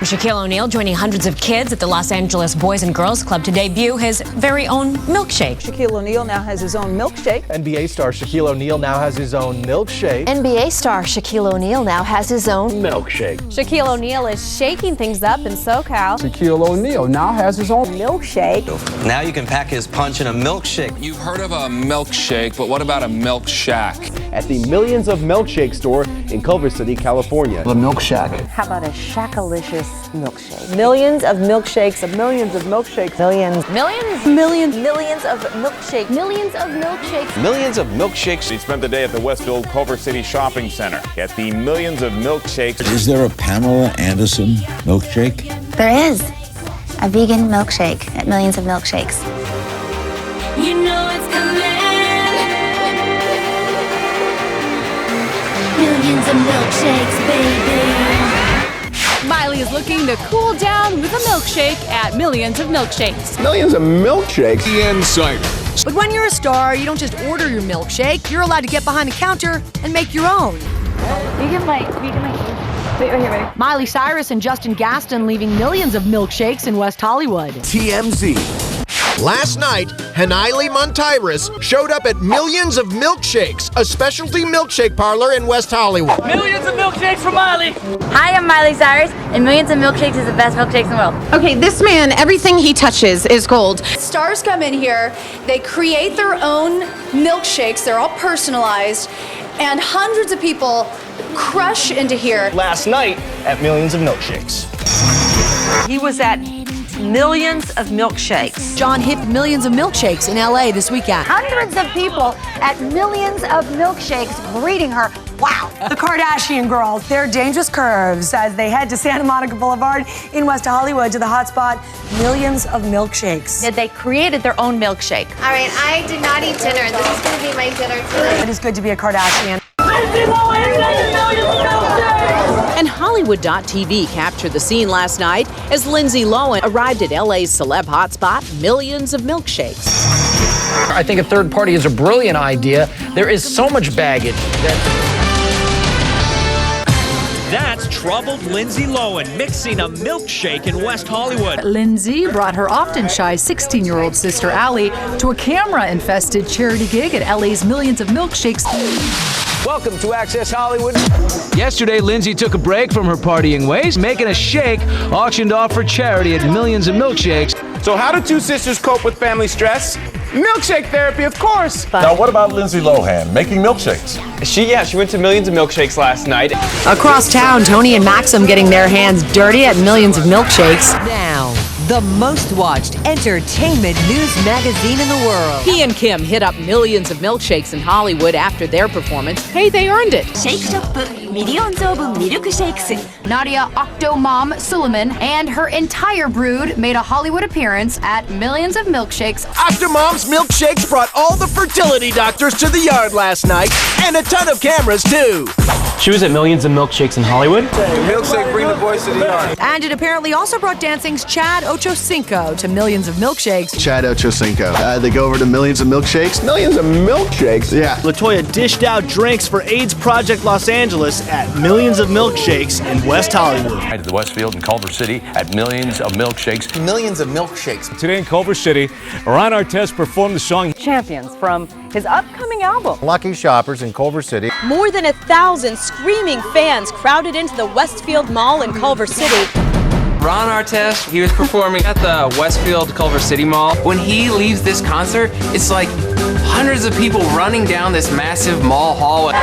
Shaquille O'Neal joining hundreds of kids at the Los Angeles Boys and Girls Club to debut his very own milkshake. Shaquille O'Neal now has his own milkshake. NBA star Shaquille O'Neal now has his own milkshake. NBA star Shaquille O'Neal now has his own milkshake. Shaquille O'Neal is shaking things up in SoCal. Shaquille O'Neal now has his own milkshake. Now you can pack his punch in a milkshake. You've heard of a milkshake, but what about a milk shack? At the Millions of Milkshake store in Culver City, California. The Milk Shack. How about a Shackalicious milkshake? Millions of milkshakes, millions of milkshakes. Millions of milkshakes. Millions of milkshakes. Millions of milkshakes. He spent the day at the Westfield Culver City Shopping Center at the Millions of Milkshakes. Is there a Pamela Anderson milkshake? There is. A vegan milkshake at Millions of Milkshakes. You know it's coming. Millions of milkshakes, baby. Miley is looking to cool down with a milkshake at Millions of Milkshakes. Millions of milkshakes? The Insider. But when you're a star, you don't just order your milkshake. You're allowed to get behind the counter and make your own. You get my wait, right here, ready? Miley Cyrus and Justin Gaston leaving millions of milkshakes in West Hollywood. TMZ. Last night, Hanayli Montyrus showed up at Millions of Milkshakes, a specialty milkshake parlor in West Hollywood. Millions of milkshakes for Miley. Hi, I'm Miley Cyrus, and Millions of Milkshakes is the best milkshakes in the world. Okay, this man, everything he touches is gold. Stars come in here, they create their own milkshakes, they're all personalized, and hundreds of people crush into here. Last night at Millions of Milkshakes. He was at Millions of Milkshakes. John hit Millions of Milkshakes in LA this weekend. Hundreds of people at Millions of Milkshakes greeting her. Wow. The Kardashian girls, their dangerous curves as they head to Santa Monica Boulevard in West Hollywood to the hotspot Millions of Milkshakes. They created their own milkshake. All right, I did not eat dinner. This is going to be my dinner tonight. It is good to be a Kardashian. And Hollywood.tv captured the scene last night as Lindsay Lohan arrived at LA's celeb hotspot, Millions of Milkshakes. I think a third party is a brilliant idea. There is so much baggage That's troubled Lindsay Lohan mixing a milkshake in West Hollywood. Lindsay brought her often shy 16-year-old sister Allie to a camera-infested charity gig at LA's Millions of Milkshakes. Welcome to Access Hollywood. Yesterday, Lindsay took a break from her partying ways, making a shake auctioned off for charity at Millions of Milkshakes. So how do two sisters cope with family stress? Milkshake therapy, of course. Now, what about Lindsay Lohan making milkshakes? She went to Millions of Milkshakes last night. Across town, Tony and Maxim getting their hands dirty at Millions of Milkshakes. Now, the most watched entertainment news magazine in the world. He and Kim hit up Millions of Milkshakes in Hollywood after their performance. Hey, they earned it. Shake Shop, Millions of Milkshakes. Nadia Octomom Suleiman and her entire brood made a Hollywood appearance at Millions of Milkshakes. Octomom's Milkshakes brought all the fertility doctors to the yard last night, and a ton of cameras, too. She was at Millions of Milkshakes in Hollywood. Milkshake, bring the boys to the yard. And it apparently also brought dancing's Chad Ochocinco to Millions of Milkshakes. Chad Ochocinco. They go over to Millions of Milkshakes. Millions of Milkshakes? Yeah. LaToya dished out drinks for AIDS Project Los Angeles at Millions of Milkshakes in West Hollywood. At the Westfield in Culver City at Millions of Milkshakes. Millions of Milkshakes. Today in Culver City, Ron Artest performed the song Champions from his upcoming album. Lucky shoppers in Culver City. More than 1,000 screaming fans crowded into the Westfield Mall in Culver City. Ron Artest, he was performing at the Westfield Culver City Mall. When he leaves this concert, it's like hundreds of people running down this massive mall hallway.